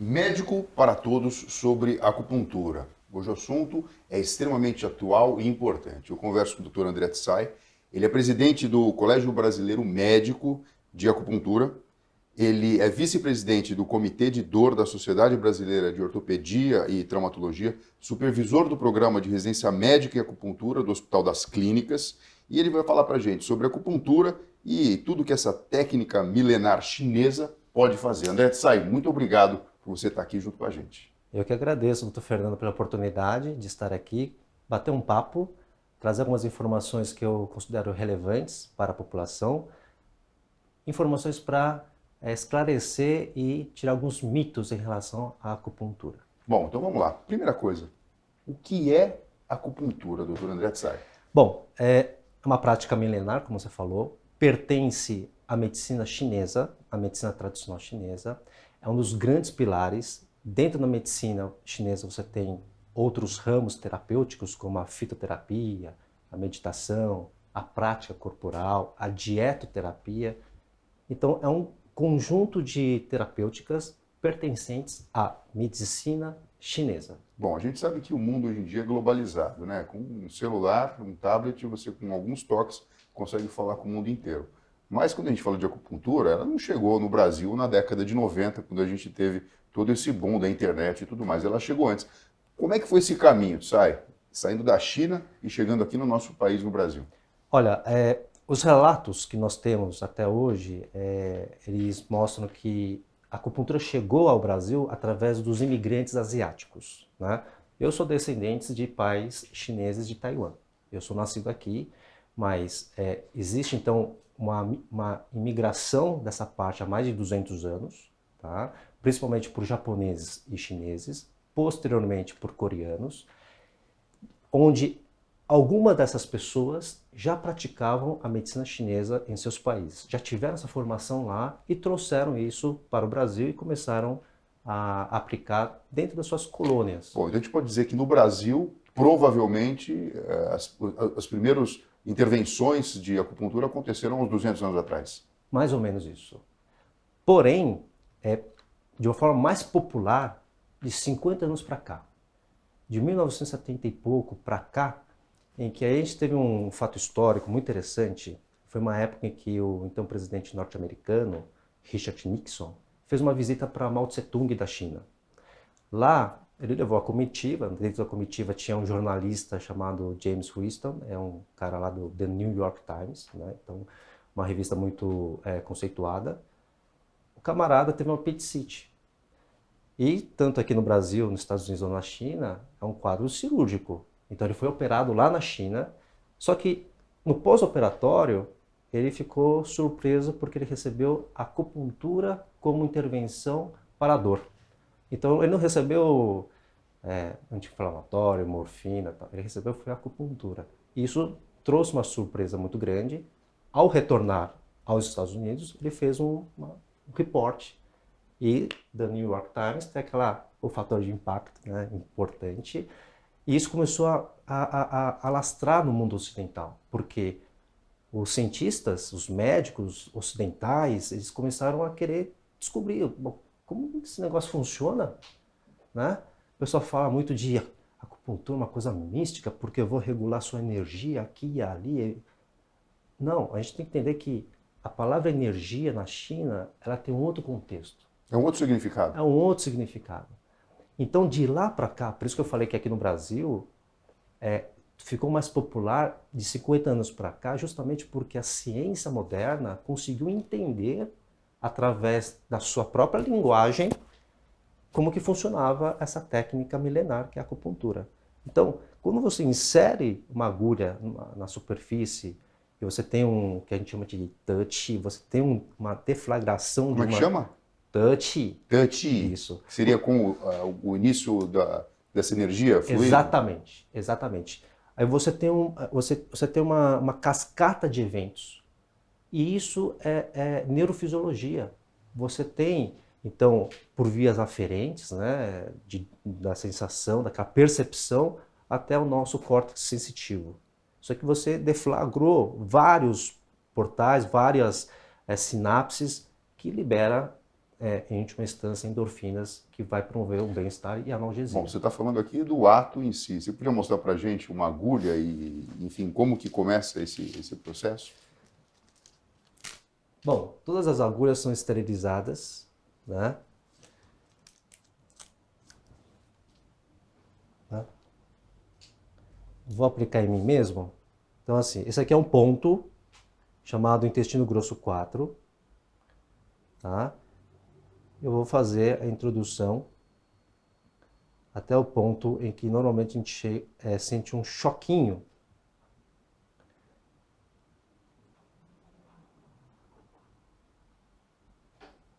Médico para todos sobre acupuntura. Hoje o assunto é extremamente atual e importante. Eu converso com o Dr. André Tsai. Ele é presidente do Colégio Brasileiro Médico de Acupuntura. Ele é vice-presidente do Comitê de Dor da Sociedade Brasileira de Ortopedia e Traumatologia, supervisor do programa de residência médica e acupuntura do Hospital das Clínicas. E ele vai falar para a gente sobre acupuntura e tudo que essa técnica milenar chinesa pode fazer. André Tsai, muito obrigado por você estar aqui junto com a gente. Eu que agradeço, doutor Fernando, pela oportunidade de estar aqui, bater um papo, trazer algumas informações que eu considero relevantes para a população, informações para esclarecer e tirar alguns mitos em relação à acupuntura. Bom, então vamos lá. Primeira coisa, o que é acupuntura, doutor André Tsai? Bom, é uma prática milenar, como você falou, pertence à medicina chinesa, à medicina tradicional chinesa, é um dos grandes pilares. Dentro da medicina chinesa você tem outros ramos terapêuticos, como a fitoterapia, a meditação, a prática corporal, a dietoterapia. Então, é um conjunto de terapêuticas pertencentes à medicina chinesa. Bom, a gente sabe que o mundo hoje em dia é globalizado, né? Com um celular, um tablet, você com alguns toques consegue falar com o mundo inteiro. Mas quando a gente fala de acupuntura, ela não chegou no Brasil na década de 90, quando a gente teve todo esse boom da internet e tudo mais. Ela chegou antes. Como é que foi esse caminho, Tsai? Saindo da China e chegando aqui no nosso país, no Brasil? Olha, os relatos que nós temos até hoje, eles mostram que a acupuntura chegou ao Brasil através dos imigrantes asiáticos, né? Eu sou descendente de pais chineses de Taiwan. Eu sou nascido aqui, mas existe então uma imigração dessa parte há mais de 200 anos, tá? Principalmente por japoneses e chineses, posteriormente por coreanos, onde algumas dessas pessoas já praticavam a medicina chinesa em seus países, já tiveram essa formação lá e trouxeram isso para o Brasil e começaram a aplicar dentro das suas colônias. Bom, então a gente pode dizer que no Brasil, provavelmente, as primeiras intervenções de acupuntura aconteceram uns 200 anos atrás. Mais ou menos isso. Porém, de uma forma mais popular, de 50 anos para cá. De 1970 e pouco para cá, em que a gente teve um fato histórico muito interessante. Foi uma época em que o então presidente norte-americano, Richard Nixon, fez uma visita para Mao Tse-tung da China. Lá, ele levou a comitiva, dentro da comitiva tinha um jornalista chamado James Winston, é um cara lá do The New York Times, né? Então, uma revista muito conceituada. O camarada teve uma apendicite. E tanto aqui no Brasil, nos Estados Unidos ou na China, é um quadro cirúrgico. Então ele foi operado lá na China, só que no pós-operatório ele ficou surpreso porque ele recebeu acupuntura como intervenção para a dor. Então ele não recebeu anti-inflamatório, morfina, tal. Ele recebeu foi acupuntura. E isso trouxe uma surpresa muito grande. Ao retornar aos Estados Unidos, ele fez um reporte. E The New York Times tem o fator de impacto, né, importante. E isso começou a alastrar no mundo ocidental, porque os cientistas, os médicos ocidentais, eles começaram a querer descobrir bom, como esse negócio funciona, né? O pessoal fala muito de acupuntura, uma coisa mística, porque eu vou regular sua energia aqui e ali. Não, a gente tem que entender que a palavra energia na China, ela tem um outro contexto. É um outro significado. É um outro significado. Então, de lá para cá, por isso que eu falei que aqui no Brasil ficou mais popular de 50 anos para cá, justamente porque a ciência moderna conseguiu entender, através da sua própria linguagem, como que funcionava essa técnica milenar que é a acupuntura. Então, quando você insere uma agulha na superfície, e você tem que a gente chama de touch, você tem uma deflagração Como de é que uma chama? touch, Touch, isso. que seria com o início dessa energia fluir. Exatamente, exatamente. Aí você tem uma cascata de eventos. E isso é neurofisiologia. Você tem, então, por vias aferentes, né, da sensação, daquela percepção, até o nosso córtex sensitivo. Só que você deflagrou vários portais, várias sinapses que libera em última instância, endorfinas, que vai promover o bem-estar e a analgesia. Bom, você está falando aqui do ato em si. Você podia mostrar para a gente uma agulha e, enfim, como que começa esse processo? Bom, todas as agulhas são esterilizadas, né? Vou aplicar em mim mesmo. Então, assim, esse aqui é um ponto chamado intestino grosso 4, tá? Eu vou fazer a introdução até o ponto em que normalmente a gente sente um choquinho.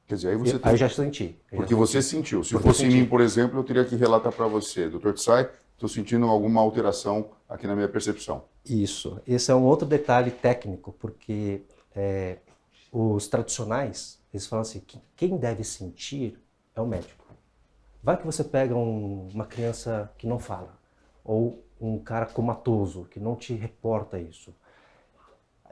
Quer dizer, aí você Aí eu já senti. Porque você sentiu. Se fosse em mim, por exemplo, eu teria que relatar para você, Dr. Tsai, estou sentindo alguma alteração aqui na minha percepção. Isso. Esse é um outro detalhe técnico, porque os tradicionais, eles falam assim, que quem deve sentir é o médico. Vai que você pega uma criança que não fala, ou um cara comatoso, que não te reporta isso.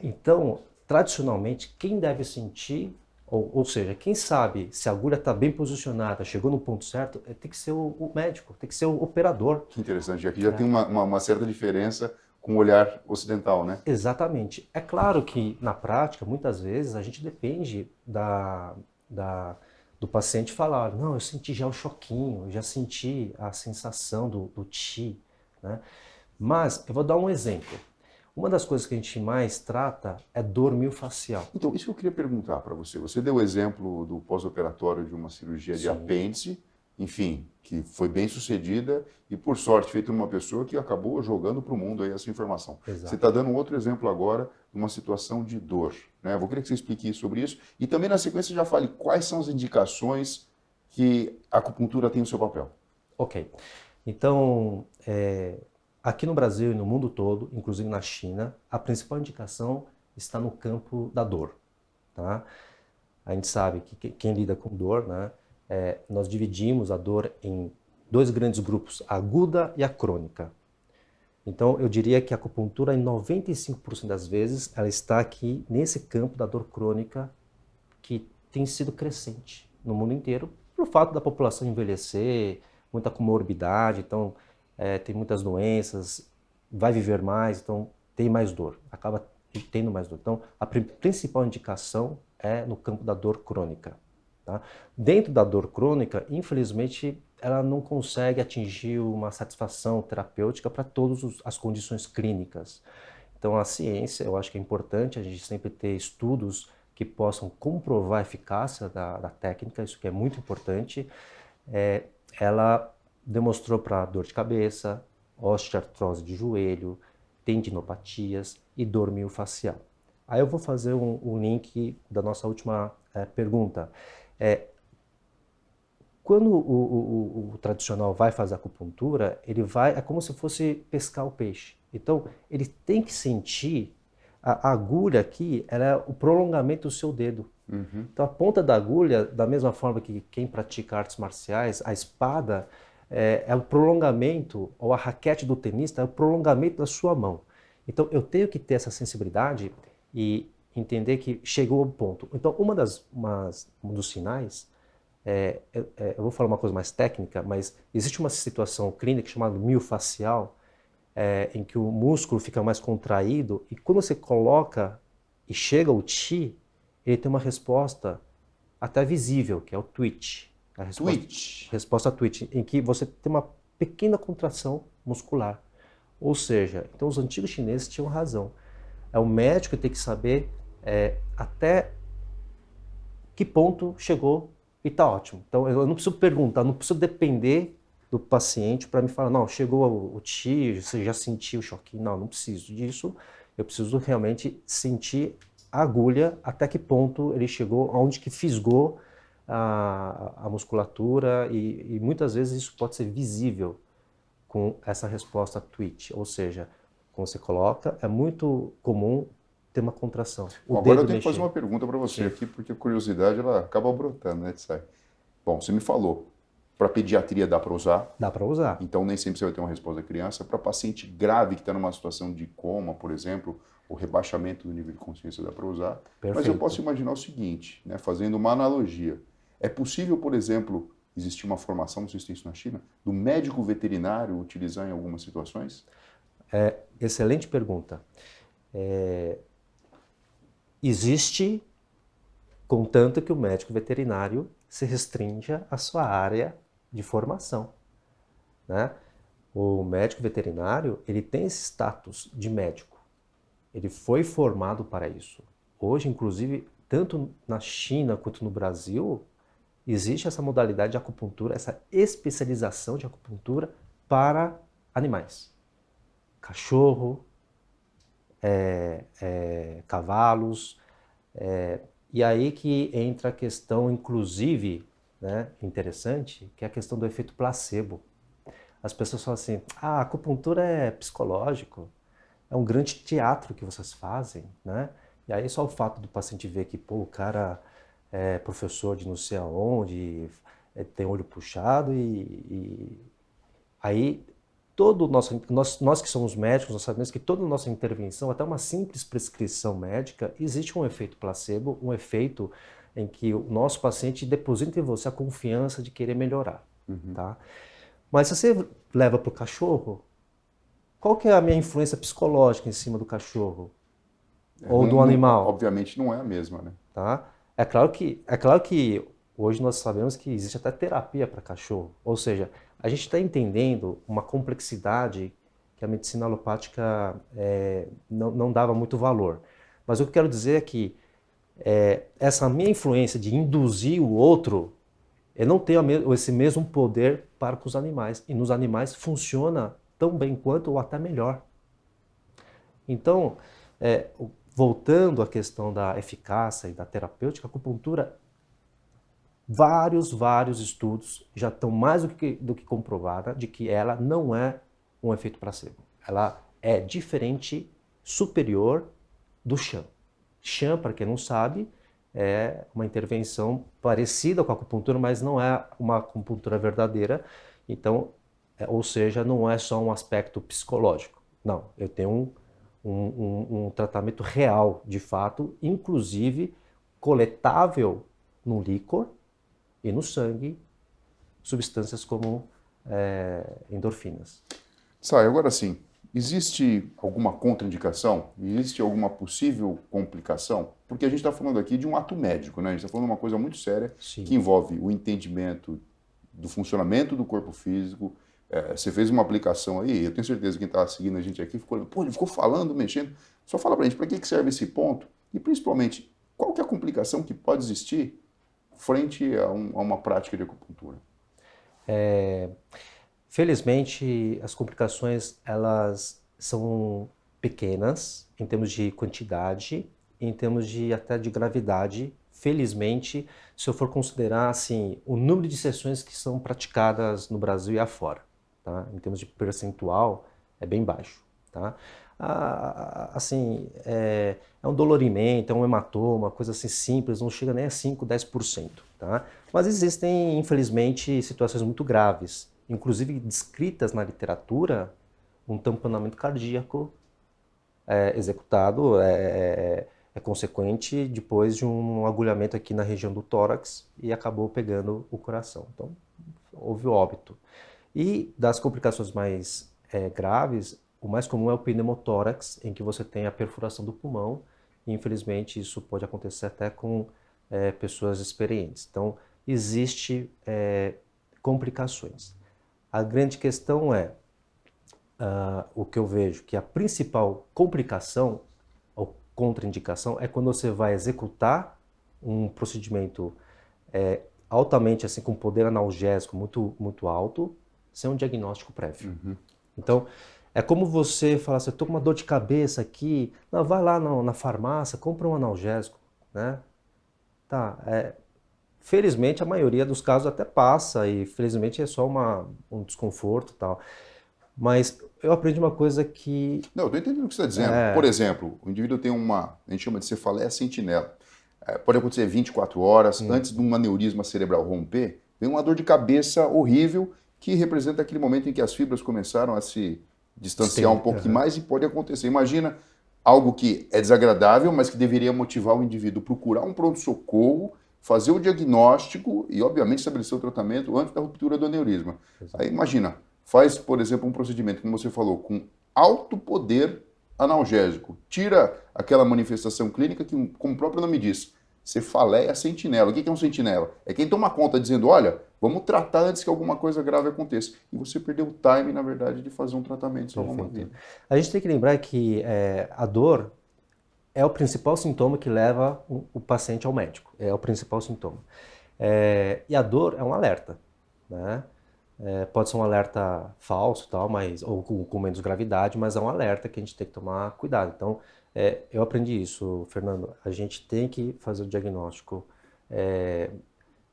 Então, tradicionalmente, quem deve sentir, ou seja, quem sabe se a agulha está bem posicionada, chegou no ponto certo, tem que ser o médico, tem que ser o operador. Que interessante. Aqui já tem uma certa diferença com o olhar ocidental, né? Exatamente. É claro que, na prática, muitas vezes, a gente depende do paciente falar, não, eu senti já o choquinho, eu já senti a sensação do chi, né? Mas, eu vou dar um exemplo. Uma das coisas que a gente mais trata é dor miofascial. Então, isso que eu queria perguntar para você. Você deu o exemplo do pós-operatório de uma cirurgia de apêndice, enfim, que foi bem sucedida e, por sorte, feita uma pessoa que acabou jogando para o mundo aí essa informação. Exato. Você está dando um outro exemplo agora de uma situação de dor, né? Vou querer que você explique sobre isso e também, na sequência, já fale quais são as indicações que a acupuntura tem no seu papel. Ok. Então, aqui no Brasil e no mundo todo, inclusive na China, a principal indicação está no campo da dor, tá? A gente sabe que quem lida com dor, né, nós dividimos a dor em dois grandes grupos, a aguda e a crônica. Então, eu diria que a acupuntura, em 95% das vezes, ela está aqui nesse campo da dor crônica que tem sido crescente no mundo inteiro, pelo fato da população envelhecer, muita comorbidade, então tem muitas doenças, vai viver mais, então tem mais dor, acaba tendo mais dor. Então, a principal indicação é no campo da dor crônica. Tá? Dentro da dor crônica, infelizmente, ela não consegue atingir uma satisfação terapêutica para todas as condições clínicas. Então, a ciência, eu acho que é importante a gente sempre ter estudos que possam comprovar a eficácia da técnica, isso que é muito importante. Ela demonstrou para dor de cabeça, osteoartrose de joelho, tendinopatias e dor miofascial. Aí eu vou fazer um link da nossa última pergunta. Quando o tradicional vai fazer acupuntura, ele vai, é como se fosse pescar o peixe. Então, ele tem que sentir, a agulha aqui, ela é o prolongamento do seu dedo. Uhum. Então, a ponta da agulha, da mesma forma que quem pratica artes marciais, a espada é o prolongamento, ou a raquete do tenista é o prolongamento da sua mão. Então, eu tenho que ter essa sensibilidade e entender que chegou ao ponto. Então, um dos sinais, eu vou falar uma coisa mais técnica, mas existe uma situação clínica chamada miofascial, em que o músculo fica mais contraído e quando você coloca e chega o chi, ele tem uma resposta até visível, que é o twitch. A resposta twitch, em que você tem uma pequena contração muscular. Ou seja, então os antigos chineses tinham razão. É o médico que tem que saber até que ponto chegou e está ótimo. Então eu não preciso perguntar, não preciso depender do paciente para me falar, não, chegou o chi, você já sentiu o choquinho. Não, não preciso disso. Eu preciso realmente sentir a agulha, até que ponto ele chegou, aonde que fisgou a musculatura e muitas vezes isso pode ser visível com essa resposta twitch, ou seja, quando você coloca, é muito comum ter uma contração. Agora eu tenho que fazer uma pergunta para você aqui, porque a curiosidade ela acaba brotando, né, Tsai? Bom, você me falou, para pediatria dá para usar? Dá para usar. Então nem sempre você vai ter uma resposta da criança. Para paciente grave que está numa situação de coma, por exemplo, o rebaixamento do nível de consciência dá para usar. Perfeito. Mas eu posso imaginar o seguinte, né, fazendo uma analogia. É possível, por exemplo, existir uma formação, não sei se tem isso na China, do médico veterinário utilizar em algumas situações? Excelente pergunta. Existe, contanto que o médico veterinário se restrinja à sua área de formação, né? O médico veterinário, ele tem esse status de médico. Ele foi formado para isso. Hoje, inclusive, tanto na China quanto no Brasil, existe essa modalidade de acupuntura, essa especialização de acupuntura para animais. Cachorro, cavalos. E aí que entra a questão, inclusive, né, interessante, que é a questão do efeito placebo. As pessoas falam assim, a acupuntura é psicológico, é um grande teatro que vocês fazem, né? E aí só o fato do paciente ver que, pô, o cara é professor de não sei aonde, tem olho puxado e aí todo o nosso, nós que somos médicos, nós sabemos que toda a nossa intervenção, até uma simples prescrição médica, existe um efeito placebo, um efeito em que o nosso paciente deposita em você a confiança de querer melhorar, tá? Mas se você leva para o cachorro, qual que é a minha influência psicológica em cima do cachorro? Ou do animal? Obviamente não é a mesma, né? Tá? É claro que hoje nós sabemos que existe até terapia para cachorro. Ou seja, a gente está entendendo uma complexidade que a medicina alopática não dava muito valor. Mas o que eu quero dizer é que essa minha influência de induzir o outro, eu não tenho esse mesmo poder para com os animais. E nos animais funciona tão bem quanto ou até melhor. Então, voltando à questão da eficácia e da terapêutica, a acupuntura, vários estudos já estão mais do que comprovada de que ela não é um efeito placebo. Ela é diferente, superior do Shan. Shan, para quem não sabe, é uma intervenção parecida com a acupuntura, mas não é uma acupuntura verdadeira. Então, ou seja, não é só um aspecto psicológico. Não, eu tenho um tratamento real, de fato, inclusive coletável no líquor e no sangue, substâncias como endorfinas. Sai, agora sim, existe alguma contraindicação? Existe alguma possível complicação? Porque a gente está falando aqui de um ato médico, né? A gente está falando de uma coisa muito séria Sim. que envolve o entendimento do funcionamento do corpo físico. Você fez uma aplicação aí, eu tenho certeza que quem está seguindo a gente aqui ficou, pô, ele ficou falando, mexendo. Só fala pra gente para que serve esse ponto e principalmente qual que é a complicação que pode existir frente a uma prática de acupuntura. Felizmente, as complicações elas são pequenas em termos de quantidade, em termos de até de gravidade. Felizmente, se eu for considerar assim o número de sessões que são praticadas no Brasil e afora, tá? Em termos de percentual, é bem baixo, tá? Assim, é um dolorimento, é um hematoma, coisa assim simples, não chega nem a 5, 10%, tá? Mas existem, infelizmente, situações muito graves, inclusive descritas na literatura, um tamponamento cardíaco executado é consequente depois de um agulhamento aqui na região do tórax e acabou pegando o coração. Então, houve óbito. E das complicações mais graves, o mais comum é o pneumotórax, em que você tem a perfuração do pulmão, e infelizmente isso pode acontecer até com pessoas experientes. Então, existe complicações. A grande questão é, o que eu vejo, que a principal complicação ou contraindicação é quando você vai executar um procedimento altamente, assim, com poder analgésico muito, muito alto, sem um diagnóstico prévio. Então, é como você falar assim, eu estou com uma dor de cabeça aqui, não, vai lá na farmácia, compra um analgésico, né? Tá, felizmente a maioria dos casos até passa e felizmente é só um desconforto e tal. Mas eu aprendi uma coisa que... Não, eu estou entendendo o que você está dizendo. Por exemplo, o indivíduo tem a gente chama de cefaleia sentinela. Pode acontecer 24 horas, antes de um aneurisma cerebral romper, vem uma dor de cabeça horrível que representa aquele momento em que as fibras começaram a se distanciar um pouco mais e pode acontecer. Imagina algo que é desagradável, mas que deveria motivar o indivíduo a procurar um pronto-socorro fazer o diagnóstico e, obviamente, estabelecer o tratamento antes da ruptura do aneurisma. Exato. Aí, imagina, faz, por exemplo, um procedimento, como você falou, com alto poder analgésico. Tira aquela manifestação clínica que, como o próprio nome diz, cefaleia sentinela. O que é um sentinela? É quem toma conta dizendo, olha, vamos tratar antes que alguma coisa grave aconteça. E você perdeu o time, na verdade, de fazer um tratamento e salvar uma Perfeito. vida. A gente tem que lembrar que a dor é o principal sintoma que leva o paciente ao médico. É o principal sintoma. E a dor é um alerta, né? Pode ser um alerta falso, tal, ou com menos gravidade, mas é um alerta que a gente tem que tomar cuidado. Então, eu aprendi isso, Fernando. A gente tem que fazer o diagnóstico.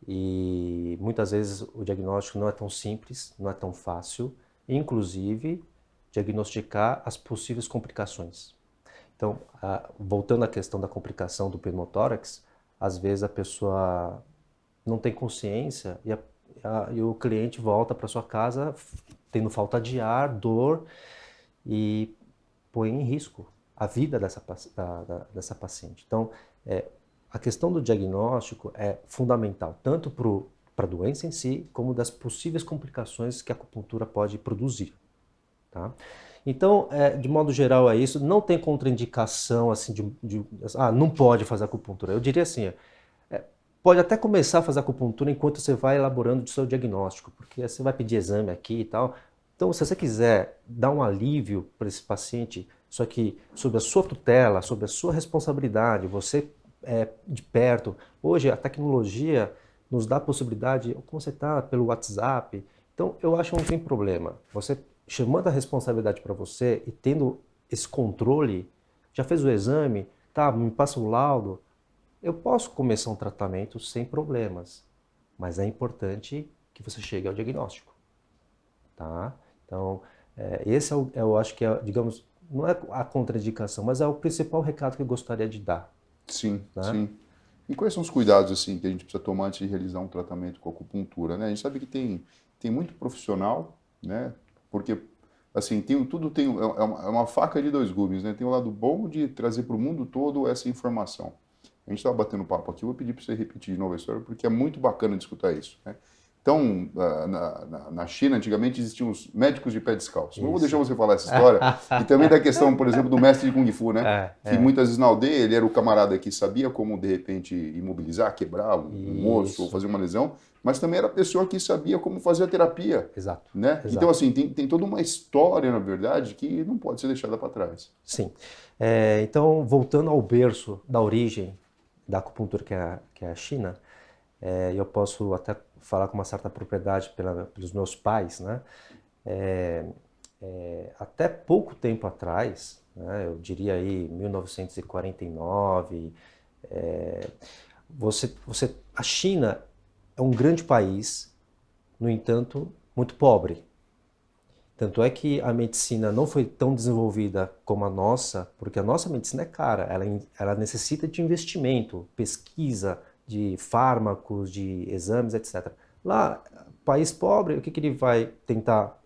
E muitas vezes o diagnóstico não é tão simples, não é tão fácil, inclusive diagnosticar as possíveis complicações. Então, voltando à questão da complicação do pneumotórax, às vezes a pessoa não tem consciência e o cliente volta para sua casa tendo falta de ar, dor e põe em risco a vida dessa paciente. Então, a questão do diagnóstico é fundamental, tanto para a doença em si, como das possíveis complicações que a acupuntura pode produzir. Tá? Então, de modo geral é isso, não tem contraindicação assim não pode fazer acupuntura. Eu diria assim, pode até começar a fazer acupuntura enquanto você vai elaborando o seu diagnóstico, porque você vai pedir exame aqui e tal. Então, se você quiser dar um alívio para esse paciente, só que sob a sua tutela, sob a sua responsabilidade, você de perto. Hoje a tecnologia nos dá a possibilidade, como você está, pelo WhatsApp. Então, eu acho que não tem problema. Você chamando a responsabilidade para você e tendo esse controle, já fez o exame, tá, me passa o laudo, eu posso começar um tratamento sem problemas, mas é importante que você chegue ao diagnóstico, tá? Então, esse eu acho que digamos, não é a contraindicação, mas é o principal recado que eu gostaria de dar. Sim, Né? sim. E quais são os cuidados assim que a gente precisa tomar antes de realizar um tratamento com acupuntura, né? A gente sabe que tem muito profissional, né? Porque assim, é uma faca de dois gumes, né? Tem o lado bom de trazer para o mundo todo essa informação. A gente estava batendo papo aqui, eu vou pedir para você repetir de novo a história, porque é muito bacana de escutar isso, né? Então, na China, antigamente existiam os médicos de pé descalço. Não vou deixar Isso. você falar essa história. E também da questão, por exemplo, do mestre de Kung Fu, né? Que muitas vezes na aldeia ele era o camarada que sabia como, de repente, imobilizar, quebrar um osso ou Isso. fazer uma lesão, mas também era a pessoa que sabia como fazer a terapia, Exato. né? Exato. Então, assim, tem toda uma história, na verdade, que não pode ser deixada para trás. Sim. Então, voltando ao berço da origem da acupuntura, que é a China, eu posso até falar com uma certa propriedade pelos meus pais, né? Até pouco tempo atrás, né, eu diria aí 1949, a China é um grande país, no entanto, muito pobre. Tanto é que a medicina não foi tão desenvolvida como a nossa, porque a nossa medicina é cara, ela necessita de investimento, pesquisa, de fármacos, de exames, etc. Lá, país pobre, o que ele vai tentar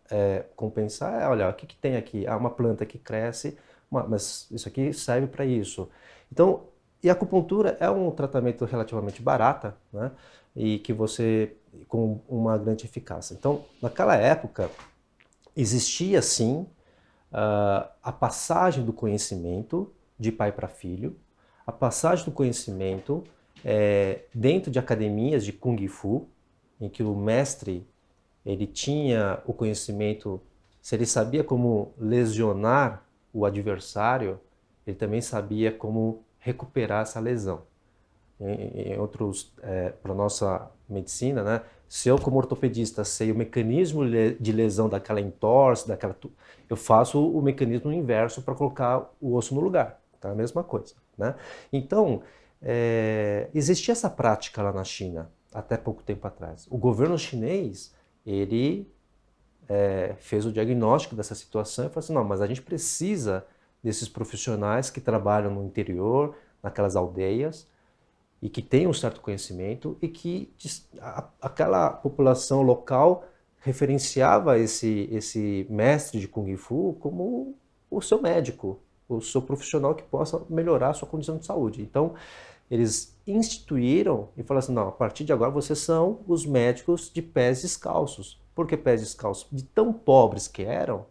compensar? Olha, o que tem aqui? Uma planta que cresce, mas isso aqui serve para isso. Então, e a acupuntura é um tratamento relativamente barata, né? E que com uma grande eficácia. Então, naquela época, existia sim a passagem do conhecimento de pai para filho, a passagem do conhecimento dentro de academias de Kung Fu, em que o mestre ele tinha o conhecimento, se ele sabia como lesionar o adversário, ele também sabia como recuperar essa lesão. Em outros, para a nossa medicina, né? Se eu como ortopedista sei o mecanismo de lesão daquela entorse, eu faço o mecanismo inverso para colocar o osso no lugar, tá? A mesma coisa, né? Então, existia essa prática lá na China, até pouco tempo atrás. O governo chinês, ele fez o diagnóstico dessa situação e falou assim, não, mas a gente precisa desses profissionais que trabalham no interior, naquelas aldeias, e que tem um certo conhecimento e que aquela população local referenciava esse mestre de Kung Fu como o seu médico, o seu profissional que possa melhorar a sua condição de saúde. Então, eles instituíram e falaram assim, não, a partir de agora vocês são os médicos de pés descalços. Por que pés descalços? De tão pobres que eram,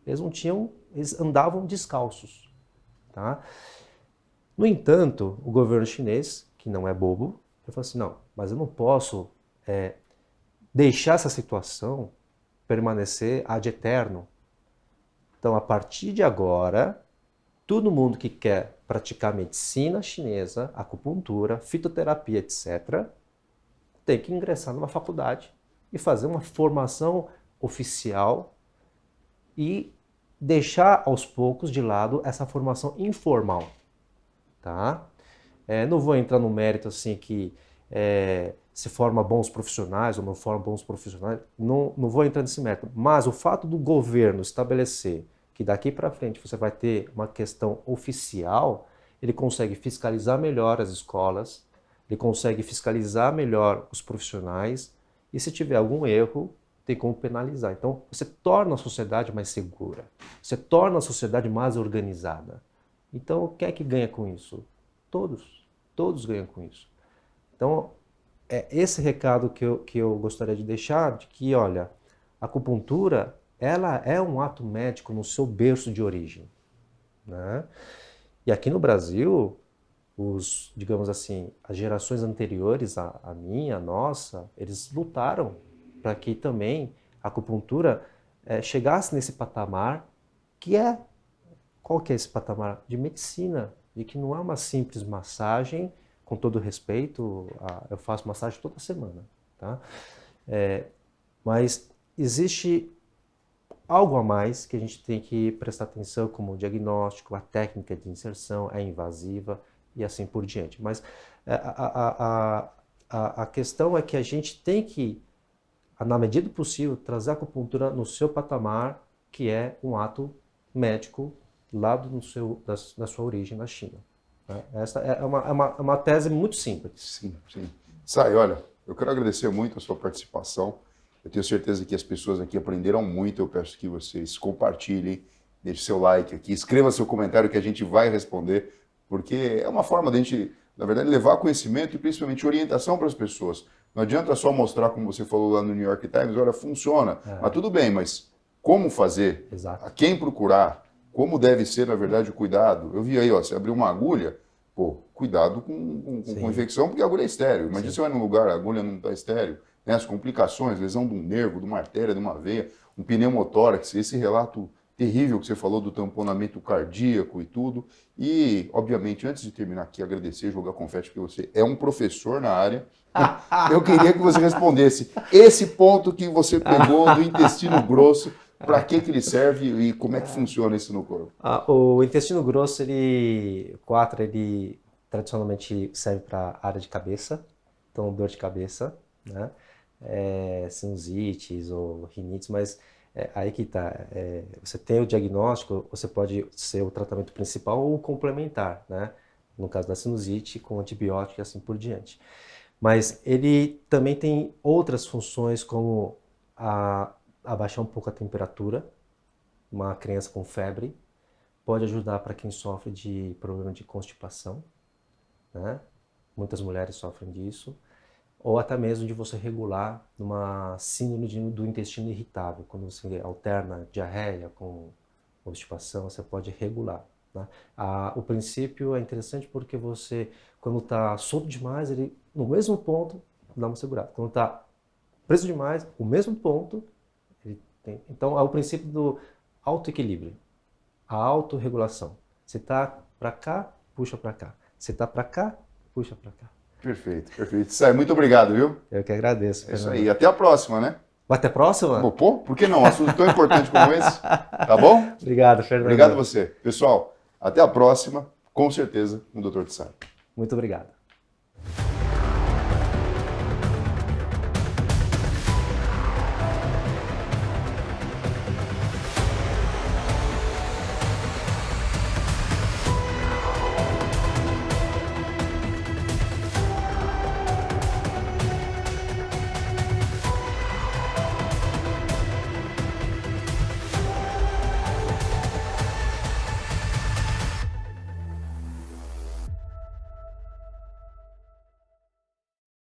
eles andavam descalços. Tá? No entanto, o governo chinês, que não é bobo, ele falou assim, não, mas eu não posso deixar essa situação permanecer ad eterno. Então, a partir de agora, todo mundo que quer praticar medicina chinesa, acupuntura, fitoterapia, etc., tem que ingressar numa faculdade e fazer uma formação oficial e deixar aos poucos de lado essa formação informal. Tá? Não vou entrar no mérito assim que se forma bons profissionais ou não forma bons profissionais, não vou entrar nesse mérito, mas o fato do governo estabelecer que daqui para frente você vai ter uma questão oficial, ele consegue fiscalizar melhor as escolas, ele consegue fiscalizar melhor os profissionais e se tiver algum erro, tem como penalizar. Então você torna a sociedade mais segura, você torna a sociedade mais organizada. Então quem é que ganha com isso? Todos ganham com isso. Então é esse recado que eu gostaria de deixar, de que, olha, a acupuntura, ela é um ato médico no seu berço de origem. Né? E aqui no Brasil, digamos assim, as gerações anteriores, a minha, a nossa, eles lutaram para que também a acupuntura chegasse nesse patamar qual que é esse patamar? De medicina, de que não é uma simples massagem. Com todo respeito, eu faço massagem toda semana, tá? Mas existe algo a mais que a gente tem que prestar atenção, como o diagnóstico, a técnica de inserção, é invasiva e assim por diante. Mas a questão é que a gente tem que, na medida do possível, trazer a acupuntura no seu patamar, que é um ato médico lá da sua origem na China. Essa é uma tese muito simples. Sim, sim. Sai, olha, eu quero agradecer muito a sua participação. Eu tenho certeza que as pessoas aqui aprenderam muito. Eu peço que vocês compartilhem, deixem seu like aqui, escreva seu comentário que a gente vai responder, porque é uma forma de a gente, na verdade, levar conhecimento e principalmente orientação para as pessoas. Não adianta só mostrar, como você falou lá no New York Times, olha, funciona, mas tudo bem, mas como fazer? Exato. A quem procurar? Como deve ser, na verdade, o cuidado? Eu vi aí, ó, você abriu uma agulha, pô, cuidado com infecção, porque a agulha é estéril. Imagina você vai num lugar, a agulha não está estéril. Né? As complicações, lesão de um nervo, de uma artéria, de uma veia, um pneumotórax, esse relato terrível que você falou do tamponamento cardíaco e tudo. E, obviamente, antes de terminar aqui, agradecer, jogar confete, porque você é um professor na área. Eu queria que você respondesse esse ponto que você pegou do intestino grosso. Para que ele serve e como é que funciona isso no corpo? O intestino grosso, ele tradicionalmente serve para área de cabeça, então dor de cabeça, né? Sinusites ou rinites, mas aí que tá. Você tem o diagnóstico, você pode ser o tratamento principal ou complementar, né? No caso da sinusite, com antibiótico e assim por diante. Mas ele também tem outras funções, como abaixar um pouco a temperatura. Uma criança com febre pode ajudar para quem sofre de problema de constipação, né? Muitas mulheres sofrem disso. Ou até mesmo de você regular uma síndrome do intestino irritável. Quando você alterna diarreia com constipação, você pode regular, né? O princípio é interessante porque você, quando está solto demais, ele no mesmo ponto dá uma segurada. Quando está preso demais, o mesmo ponto, ele tem. Então é o princípio do autoequilíbrio, a autorregulação. Você está para cá, puxa para cá. Você está para cá, puxa para cá. Perfeito, perfeito. Sai, muito obrigado, viu? Eu que agradeço, Fernando. É isso aí. Até a próxima, né? Até a próxima? Pô, por que não? Um assunto tão importante como esse. Tá bom? Obrigado, Fernando. Obrigado a você. Pessoal, até a próxima, com certeza, com o Dr. Tsai. Muito obrigado.